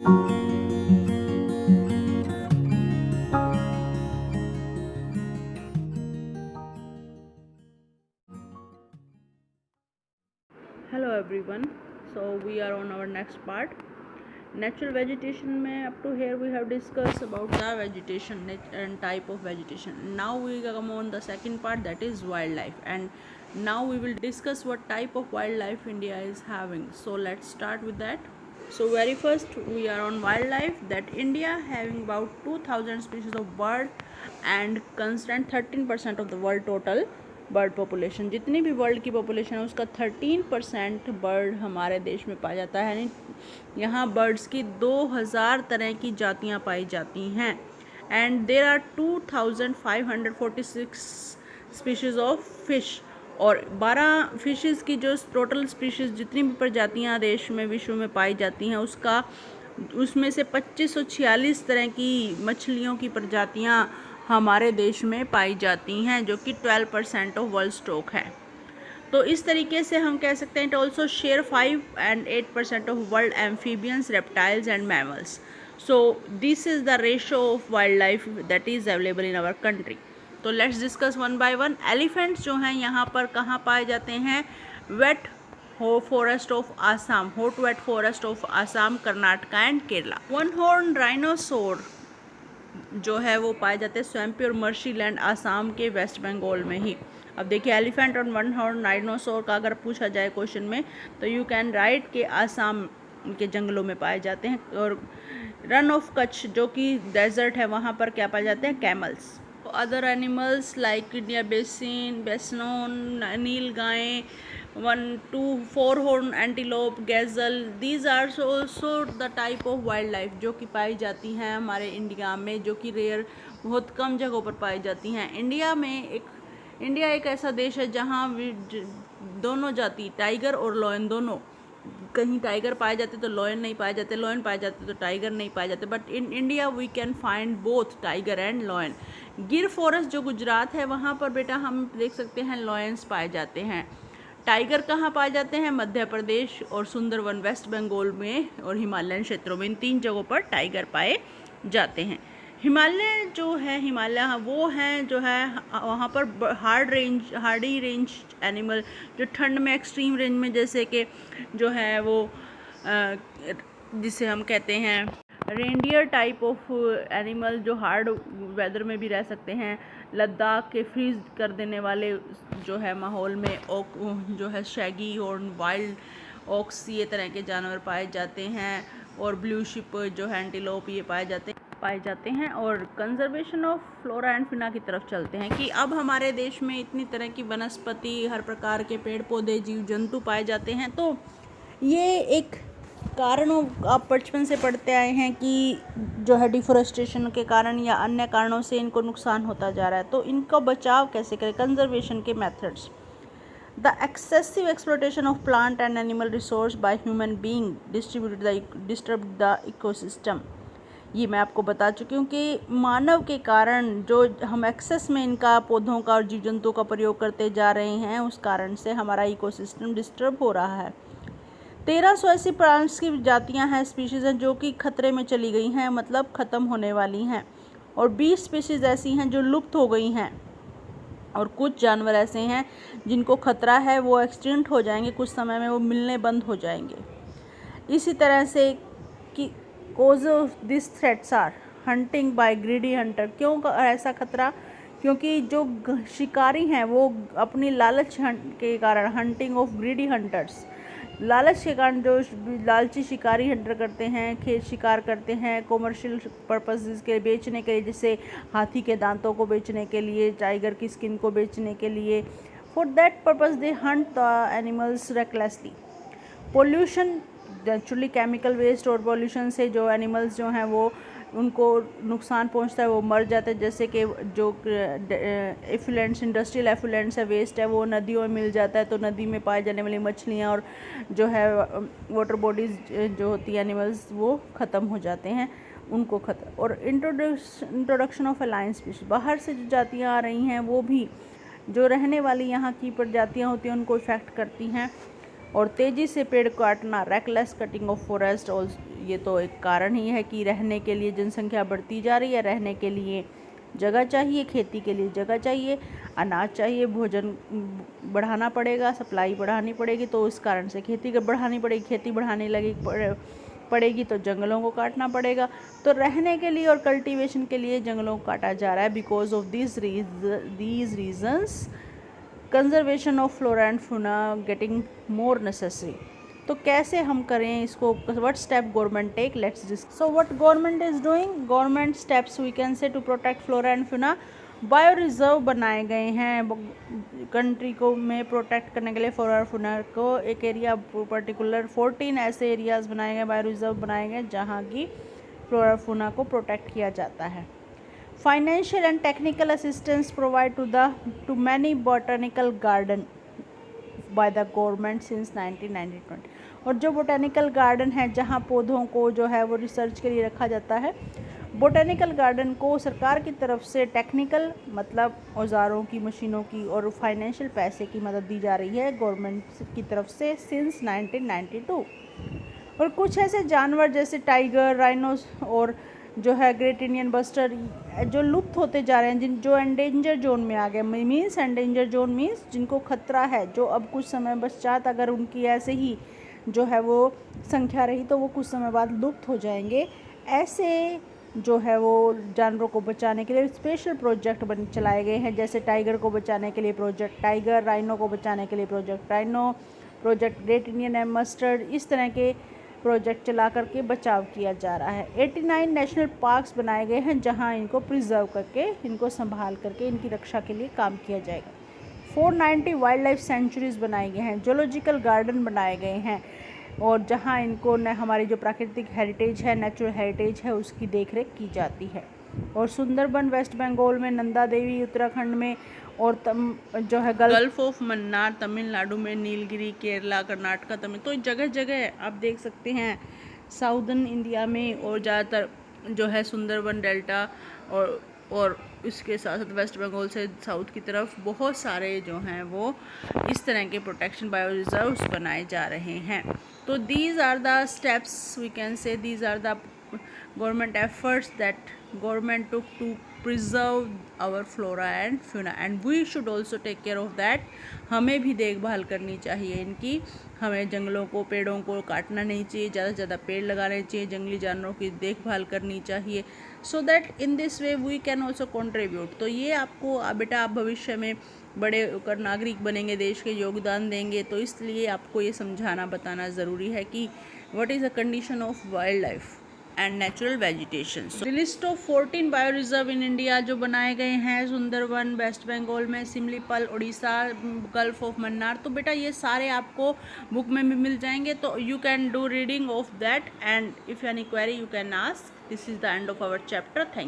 Hello everyone, so we are on our next part natural vegetation में. Up to here we have discuss about the vegetation and type of vegetation. Now we come on the second part, that is wild life, and now we will discuss what type of wild life India is having. So let's start with that. So very first we are on wildlife, that India having about 2000 species of bird and constitute 13% of the world total bird population. जितनी भी world की population है उसका 13% bird हमारे देश में पाया जाता है. यानी यहाँ बर्ड्स की 2000 तरह की जातियाँ पाई जाती हैं. And there are 2546 species of fish, और 12 फिशेस की जो टोटल स्पीशीज़ जितनी भी प्रजातियाँ देश में विश्व में पाई जाती हैं उसमें से 2546 तरह की मछलियों की प्रजातियाँ हमारे देश में पाई जाती हैं, जो कि 12% ऑफ वर्ल्ड स्टॉक है. तो इस तरीके से हम कह सकते हैं it also share 5 and 8% of world amphibians, reptiles and mammals. So this is the ratio of wild life that is available in our country. तो let's discuss one by one. Elephants जो हैं यहाँ पर कहाँ पाए जाते हैं? Wet forest of Assam, hot wet forest of Assam, Karnataka and Kerala. One horn rhinoceros जो है वो पाए जाते हैं स्वैम्पी और मर्शीलैंड, आसाम के वेस्ट बंगाल में ही. अब देखिए, एलिफेंट और वन हॉर्न राइनोसोर का अगर पूछा जाए क्वेश्चन में तो यू कैन राइट के आसाम के जंगलों में पाए जाते हैं. और रन ऑफ कच्छ जो कि डेजर्ट है वहाँ पर क्या पाए जाते हैं? Camels. Other animals like India bison, बेसनोन, nilgai, 1 to 4 horn antelope, gazelle, these are also the type of wild life जो कि पाई जाती हैं हमारे इंडिया में, जो कि रेयर बहुत कम जगहों पर पाई जाती हैं. इंडिया एक ऐसा देश है जहाँ दोनों जाति, टाइगर और लॉयन दोनों, कहीं टाइगर पाए जाते तो लॉयन नहीं पाए जाते, लॉयन पाए जाते तो टाइगर नहीं पाए जाते. But in India we can find both tiger and lion. Gir forest जो गुजरात है वहाँ पर बेटा हम देख सकते हैं लॉयंस पाए जाते हैं. टाइगर कहाँ पाए जाते हैं? मध्य प्रदेश और सुंदरवन वेस्ट बंगाल में और हिमालयन क्षेत्रों में, इन 3 जगहों पर टाइगर पाए जाते हैं. हिमालय जो है, हिमालय वो हैं जो है वहाँ पर हार्डी रेंज एनिमल जो ठंड में, एक्सट्रीम रेंज में, जैसे कि जो है वो जिसे हम कहते हैं रेंडियर टाइप ऑफ एनिमल जो हार्ड वेदर में भी रह सकते हैं. लद्दाख के फ्रीज कर देने वाले जो है माहौल में ओक जो है शैगी हॉर्न, वाइल्ड ऑक्स, ये तरह के जानवर पाए जाते हैं. और ब्लू शिप जो है एंटीलोप, ये पाए जाते हैं. और कंजर्वेशन ऑफ फ्लोरा एंड फिना की तरफ चलते हैं कि अब हमारे देश में इतनी तरह की वनस्पति, हर प्रकार के पेड़ पौधे, जीव जंतु पाए जाते हैं. तो ये एक कारणों आप बचपन से पढ़ते आए हैं कि जो है डिफोरेस्टेशन के कारण या अन्य कारणों से इनको नुकसान होता जा रहा है. तो इनका बचाव कैसे करें? कंजर्वेशन के methods. The excessive exploitation of plant and animal resource by human being disturb the ecosystem. ये मैं आपको बता चुकी हूँ कि मानव के कारण जो हम एक्सेस में इनका, पौधों का और जीव जंतुओं का प्रयोग करते जा रहे हैं, उस कारण से हमारा इकोसिस्टम डिस्टर्ब हो रहा है. 1300 ऐसी प्लांट्स की जातियां हैं, स्पीशीज़ हैं जो कि खतरे में चली गई हैं, मतलब ख़त्म होने वाली हैं. और 20 स्पीशीज़ ऐसी हैं जो लुप्त हो गई हैं. और कुछ जानवर ऐसे हैं जिनको खतरा है, वो एक्सटिंक्ट हो जाएंगे, कुछ समय में वो मिलने बंद हो जाएंगे. इसी तरह से कि cause of this threats are hunting by greedy hunter. क्यों ऐसा खतरा? क्योंकि जो शिकारी हैं वो अपनी लालच के कारण, हंटिंग ऑफ ग्रीडी हंटर्स, लालच के कारण जो लालची शिकारी हंटर करते हैं, खेत शिकार करते हैं कॉमर्शियल पर्पसेस के बेचने के लिए, जैसे हाथी के दांतों को बेचने के लिए, टाइगर की स्किन को बेचने के लिए. For that purpose they hunt the animals recklessly. Pollution, naturally chemical waste और पोल्यूशन से जो एनिमल्स जो हैं वो उनको नुकसान पहुंचता है, वो मर जाते हैं. जैसे कि जो एफुलेंट्स, इंडस्ट्रियल एफुलेंट्स है, वेस्ट है, वो नदियों में मिल जाता है. तो नदी में पाए जाने वाली मछलियाँ और जो है वाटर बॉडीज़ जो होती है एनिमल्स, वो ख़त्म हो जाते हैं, उनको ख़त्म. और इंट्रोडक्शन ऑफ अलाइन स्पीशीज, बाहर से जो जातियाँ आ रही हैं वो भी जो रहने वाली यहाँ की प्रजातियाँ होती हैं उनको इफ़ेक्ट करती हैं. और तेज़ी से पेड़ काटना, रेकलेस कटिंग ऑफ फॉरेस्ट, और ये तो एक कारण ही है कि रहने के लिए जनसंख्या बढ़ती जा रही है, रहने के लिए जगह चाहिए, खेती के लिए जगह चाहिए, अनाज चाहिए, भोजन बढ़ाना पड़ेगा, सप्लाई बढ़ानी पड़ेगी, तो इस कारण से खेती बढ़ानी पड़ेगी, खेती बढ़ाने पड़ेगी तो जंगलों को काटना पड़ेगा। तो रहने के लिए और कल्टीवेशन के लिए जंगलों को काटा जा रहा है। Because of these reasons conservation of flora and fauna getting more necessary. तो कैसे हम करें इसको, what step government take, let's discuss. So what government is doing, government steps we can say to protect flora and fauna. Bio reserve बनाए गए हैं country को में प्रोटेक्ट करने के लिए फ्लोरा और फौना को। एक एरिया पर्टिकुलर 14 ऐसे एरियाज बनाए गए, बायो रिजर्व बनाए गए जहाँ की फ्लोरा और फौना को प्रोटेक्ट किया जाता है। Financial and technical assistance provide to many botanical garden by the government since 1990। और जो बोटेनिकल गार्डन है जहाँ पौधों को जो है वो रिसर्च के लिए रखा जाता है, बोटेनिकल गार्डन को सरकार की तरफ से टेक्निकल मतलब औजारों की, मशीनों की और फाइनेंशियल पैसे की मदद दी जा रही है गवर्नमेंट की तरफ से सिंस 1992। और कुछ ऐसे जानवर जैसे टाइगर, राइनोस और जो है ग्रेट इंडियन बस्टर जो लुप्त होते जा रहे हैं, जो एंडेंजर जोन में आ गए। मीन्स एंडेंजर जोन मीन्स जिनको खतरा है, जो अब कुछ समय पश्चात अगर उनकी ऐसे ही जो है वो संख्या रही तो वो कुछ समय बाद लुप्त हो जाएंगे। ऐसे जो है वो जानवरों को बचाने के लिए स्पेशल प्रोजेक्ट चलाए गए हैं, जैसे टाइगर को बचाने के लिए प्रोजेक्ट टाइगर, राइनो को बचाने के लिए project rhino, project great Indian mustard, इस तरह के प्रोजेक्ट चला करके बचाव किया जा रहा है। 89 नेशनल पार्क्स बनाए गए हैं जहां इनको प्रिजर्व करके, इनको संभाल करके इनकी रक्षा के लिए काम किया जाएगा। 490 वाइल्ड लाइफ सेंचुरीज बनाए गए हैं, जूलॉजिकल गार्डन बनाए गए हैं और जहां इनको हमारी जो प्राकृतिक हेरिटेज है, नेचुरल हेरिटेज है, उसकी देखरेख की जाती है। और सुंदरबन वेस्ट बंगाल में, नंदा देवी उत्तराखंड में, और जो है गल्फ ऑफ मन्नार तमिलनाडु में, नीलगिरी केरला, कर्नाटका, तमिल, तो जगह जगह आप देख सकते हैं साउदर्न इंडिया में, और ज़्यादातर जो है सुंदरबन डेल्टा और इसके साथ साथ वेस्ट बंगाल से साउथ की तरफ बहुत सारे जो हैं वो इस तरह के प्रोटेक्शन बायो रिजर्व्स बनाए जा रहे हैं। तो these are the steps we can say, these are the government efforts that government took to preserve our flora and fauna, and we should also take care of that। हमें भी देखभाल करनी चाहिए इनकी, हमें जंगलों को, पेड़ों को काटना नहीं चाहिए, ज़्यादा से ज़्यादा पेड़ लगाने चाहिए, जंगली जानवरों की देखभाल करनी चाहिए, so that in this way we can also contribute. तो ये आपको बेटा आप भविष्य में बड़े होकर नागरिक बनेंगे, देश के योगदान देंगे, तो इसलिए आपको ये समझाना बताना ज़रूरी है कि what is the condition of wild life and natural vegetation. The list of 14 bio reserve in India जो बनाए गए हैं सुंदरबन वेस्ट बंगाल में, सिमलीपाल उड़ीसा, गल्फ ऑफ मन्नार, तो बेटा ये सारे आपको बुक में भी मिल जाएंगे, तो you can do reading of that, and if any query you can ask. This is the end of our chapter. Thank you.